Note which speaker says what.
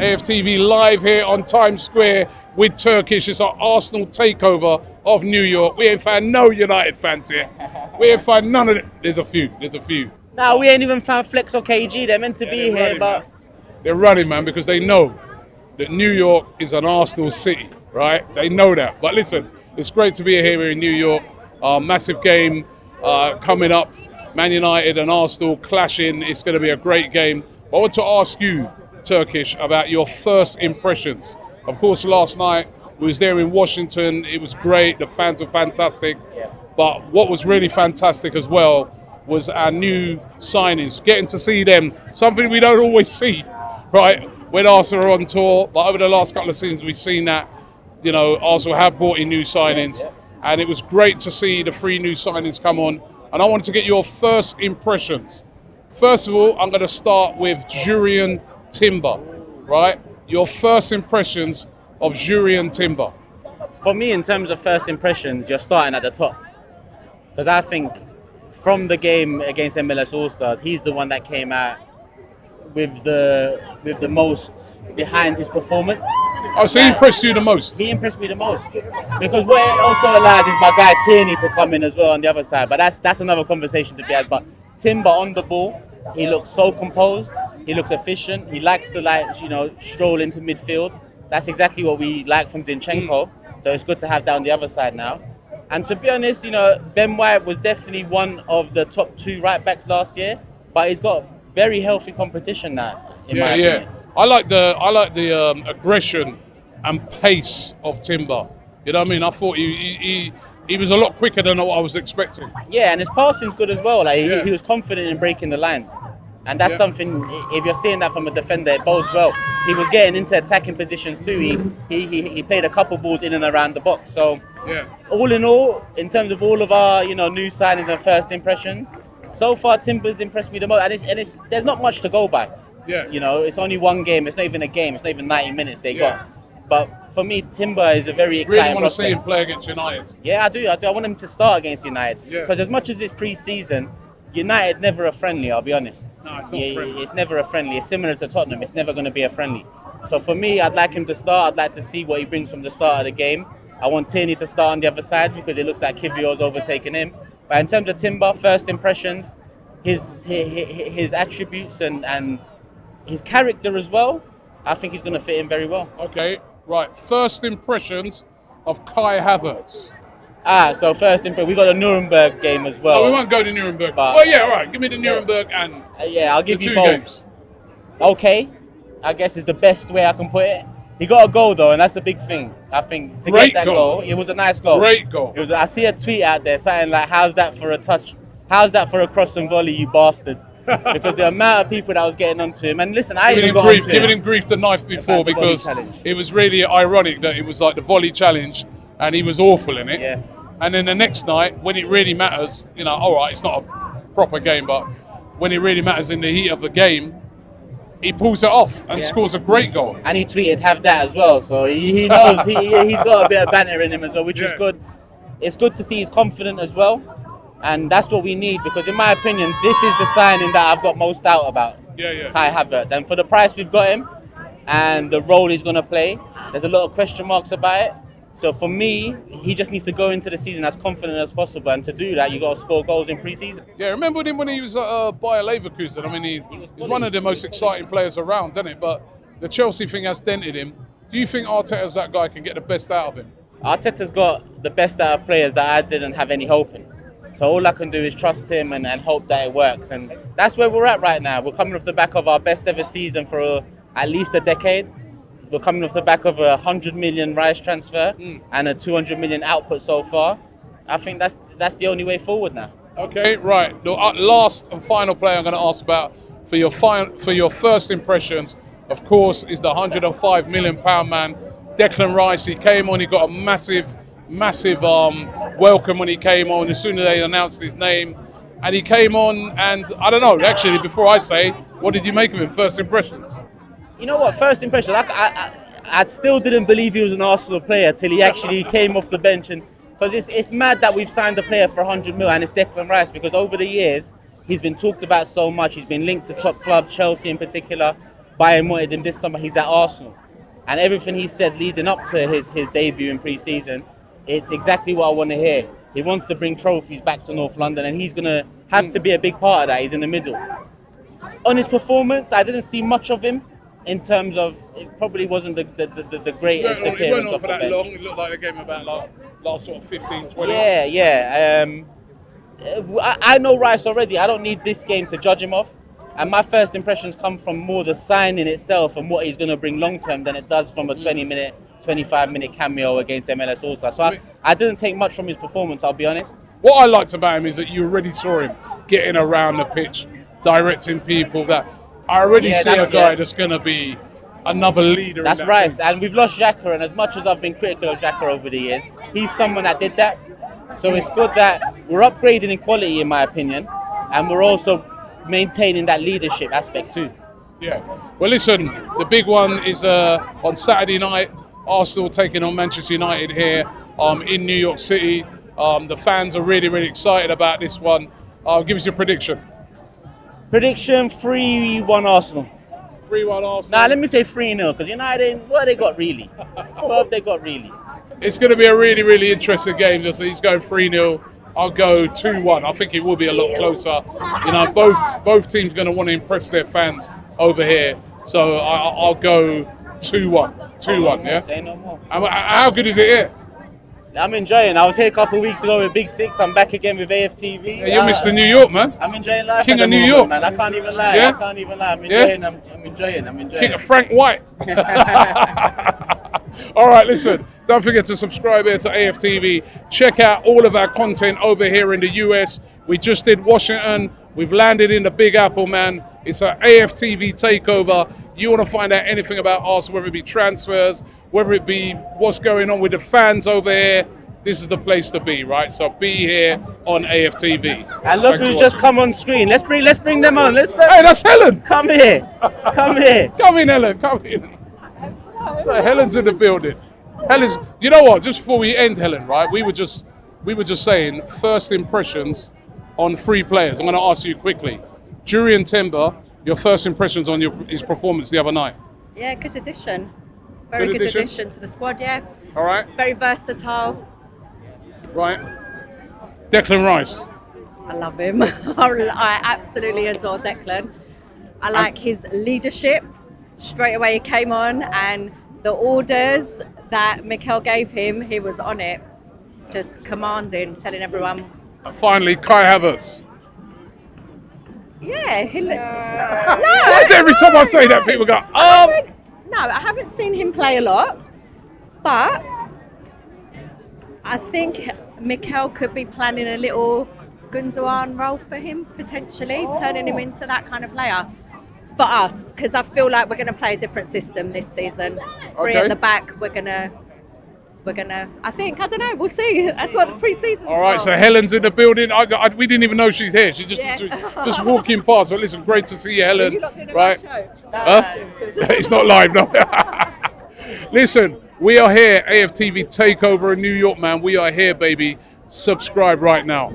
Speaker 1: AFTV live here on Times Square with Turkish. It's our Arsenal takeover of New York. We ain't found no United fans here. We ain't found none of it. There's a few.
Speaker 2: Nah, we ain't even found Flex or KG. They're meant to be here,
Speaker 1: running,
Speaker 2: but...
Speaker 1: Man. They're running, man, because they know that New York is an Arsenal city, right? They know that. But listen, it's great to be here in New York. Massive game coming up. Man United and Arsenal clashing. It's going to be a great game. I want to ask you, Turkish, about your first impressions. Of course, last night we was there in Washington. It was great. The fans were fantastic. But what was really fantastic as well was our new signings. Getting to see them, something we don't always see, right? When Arsenal are on tour. But over the last couple of seasons, we've seen that, you know, Arsenal have brought in new signings. And it was great to see the 3 new signings come on. And I wanted to get your first impressions. First of all, I'm going to start with Jurrien Timber, right? Your first impressions of Jurrien Timber.
Speaker 2: For me, in terms of first impressions, you're starting at the top. Because I think from the game against MLS All-Stars, he's the one that came out with the most behind his performance.
Speaker 1: Oh, so he impressed you the most?
Speaker 2: He impressed me the most. Because what it also allows is my guy Tierney to come in as well on the other side. But that's another conversation to be had. But Timber on the ball, he looks so composed. He looks efficient. He likes to stroll into midfield. That's exactly what we like from Zinchenko. So it's good to have that on the other side now. And to be honest, Ben White was definitely one of the top 2 right backs last year. But he's got very healthy competition now, in my opinion.
Speaker 1: I like the aggression and pace of Timber. You know what I mean? I thought he was a lot quicker than what I was expecting.
Speaker 2: Yeah, and his passing's good as well. He was confident in breaking the lines. And that's something, if you're seeing that from a defender, it bodes well. He was getting into attacking positions too. He played a couple balls in and around the box. So all in all, in terms of all of our new signings and first impressions, so far Timber's impressed me the most. And it's there's not much to go by. It's only one game. It's not even a game. It's not even 90 minutes they got. But for me, Timber is a very exciting
Speaker 1: really want
Speaker 2: prospect.
Speaker 1: to see him play against United.
Speaker 2: Yeah, I do. I want him to start against United. Because as much as it's pre-season, United's never a friendly, I'll be honest.
Speaker 1: No, it's not friendly.
Speaker 2: It's never a friendly. It's similar to Tottenham. It's never going to be a friendly. So for me, I'd like him to start. I'd like to see what he brings from the start of the game. I want Tierney to start on the other side because it looks like Kivio's overtaken him. But in terms of Timber, first impressions, his attributes and his character as well, I think he's going to fit in very well.
Speaker 1: Okay, right. First impressions of Kai Havertz.
Speaker 2: So first impression, we got the Nuremberg game as well.
Speaker 1: Oh, we won't go to Nuremberg.
Speaker 2: But,
Speaker 1: well, yeah, all right. Give me the Nuremberg and
Speaker 2: I'll give
Speaker 1: the
Speaker 2: you
Speaker 1: 2
Speaker 2: both.
Speaker 1: games.
Speaker 2: Okay, I guess is the best way I can put it. He got a goal though, and that's a big thing. I think to
Speaker 1: Great
Speaker 2: get that
Speaker 1: goal.
Speaker 2: it was a nice goal.
Speaker 1: Great goal.
Speaker 2: I see a tweet out there saying like, "How's that for a touch? How's that for a cross and volley, you bastards?" Because the amount of people that was getting onto him, and listen, I even got onto him.
Speaker 1: Giving him grief the night before because it was really ironic that it was like the volley challenge, and he was awful in it.
Speaker 2: Yeah.
Speaker 1: And then the next night, when it really matters, all right, it's not a proper game, but when it really matters in the heat of the game, he pulls it off and scores a great goal.
Speaker 2: And he tweeted, "Have that as well." So he knows he's got a bit of banter in him as well, which is good. It's good to see he's confident as well. And that's what we need because, in my opinion, this is the signing that I've got most doubt about. Kai Havertz. And for the price we've got him and the role he's going to play, there's a lot of question marks about it. So for me, he just needs to go into the season as confident as possible. And to do that, you got to score goals in pre-season.
Speaker 1: Yeah, remember him when he was at Bayer Leverkusen? I mean, he's one of the most exciting players around, isn't it? But the Chelsea thing has dented him. Do you think Arteta's that guy can get the best out of him?
Speaker 2: Arteta's got the best out of players that I didn't have any hope in. So all I can do is trust him and hope that it works. And that's where we're at right now. We're coming off the back of our best ever season for at least a decade. We're coming off the back of a 100 million Rice transfer and a 200 million output so far. I think that's the only way forward now.
Speaker 1: Okay, right. The last and final player I'm going to ask about for your first impressions, of course, is the £105 million man, Declan Rice. He came on, he got a massive welcome when he came on as soon as they announced his name. And he came on and, I don't know, actually, before I say, what did you make of him, first impressions?
Speaker 2: You know what, first impression, I still didn't believe he was an Arsenal player till he actually came off the bench. And because it's mad that we've signed a player for 100 mil and it's Declan Rice, because over the years, he's been talked about so much. He's been linked to top clubs, Chelsea in particular. Bayern wanted him this summer. He's at Arsenal. And everything he said leading up to his debut in pre-season, it's exactly what I want to hear. He wants to bring trophies back to North London, and he's going to have to be a big part of that. He's in the middle. On his performance, I didn't see much of him in terms of, it probably wasn't the greatest appearance off the bench.
Speaker 1: Long. It looked like they gave him about last sort of 15, 20.
Speaker 2: Yeah. I know Rice already. I don't need this game to judge him off. And my first impressions come from more the signing itself and what he's going to bring long term than it does from a 20-minute, 25-minute cameo against MLS All-Star. So I didn't take much from his performance, I'll be honest.
Speaker 1: What I liked about him is that you already saw him getting around the pitch, directing people. That I already see a guy that's going to be another leader.
Speaker 2: That's
Speaker 1: in that
Speaker 2: right.
Speaker 1: team.
Speaker 2: And we've lost Xhaka, and as much as I've been critical of Xhaka over the years, he's someone that did that. So it's good that we're upgrading in quality, in my opinion, and we're also maintaining that leadership aspect too.
Speaker 1: Yeah. Well, listen, the big one is on Saturday night. Arsenal taking on Manchester United here in New York City. The fans are really, really excited about this one. Give us your prediction.
Speaker 2: Prediction 3-1 Arsenal.
Speaker 1: 3-1 Arsenal.
Speaker 2: Nah, let me say 3-0 because United, what have they got really? What have they got really?
Speaker 1: It's going to be a really, really interesting game. He's going 3-0. I'll go 2-1. I think it will be a lot closer. You know, both teams are going to want to impress their fans over here. So I'll go 2-1. 2-1, yeah?
Speaker 2: Say no more.
Speaker 1: How good is it here?
Speaker 2: I'm enjoying. I was here a couple of weeks ago with Big Six. I'm back again with AFTV.
Speaker 1: Yeah, you're Mr. New York, man.
Speaker 2: I'm enjoying life.
Speaker 1: King
Speaker 2: at
Speaker 1: of
Speaker 2: the
Speaker 1: New
Speaker 2: moment,
Speaker 1: York.
Speaker 2: man. I can't even lie.
Speaker 1: Yeah?
Speaker 2: I can't even lie. I'm enjoying.
Speaker 1: Yeah?
Speaker 2: I'm enjoying.
Speaker 1: King of Frank White. All right, listen. Don't forget to subscribe here to AFTV. Check out all of our content over here in the US. We just did Washington. We've landed in the Big Apple, man. It's an AFTV takeover. You want to find out anything about Arsenal, whether it be transfers, whether it be what's going on with the fans over here, this is the place to be, right? So be here on AFTV.
Speaker 2: And look who's just come on screen. Let's bring them on.
Speaker 1: Hey, that's Helen.
Speaker 2: Come here. Come here.
Speaker 1: Come in, Helen. Come in. Helen's in the building. Helen's. You know what? Just before we end, Helen, right? We were just saying first impressions on three players. I'm going to ask you quickly. Jurriën Timber, your first impressions on his performance the other night.
Speaker 3: Yeah, good addition. Very good addition to the squad, yeah.
Speaker 1: All right.
Speaker 3: Very versatile.
Speaker 1: Right. Declan Rice.
Speaker 3: I love him. I absolutely adore Declan. I like his leadership. Straight away he came on, and the orders that Mikel gave him, he was on it. Just commanding, telling everyone.
Speaker 1: And finally, Kai Havertz.
Speaker 3: Yeah, he looked.
Speaker 1: Why is it every time I say that, people go,
Speaker 3: No, I haven't seen him play a lot, but I think Mikel could be planning a little Gundogan role for him, potentially, turning him into that kind of player for us, because I feel like we're going to play a different system this season. Three at the back, we're gonna. I don't know. We'll see. That's what the pre-season's
Speaker 1: all right,
Speaker 3: for.
Speaker 1: so Helen's in the building. We didn't even know she's here. She just walking past. So listen, great to see you, Helen.
Speaker 3: You're not doing a
Speaker 1: right?
Speaker 3: live show?
Speaker 1: Huh? It's not live, no. Listen, we are here, AFTV Takeover in New York, man. We are here, baby. Subscribe right now.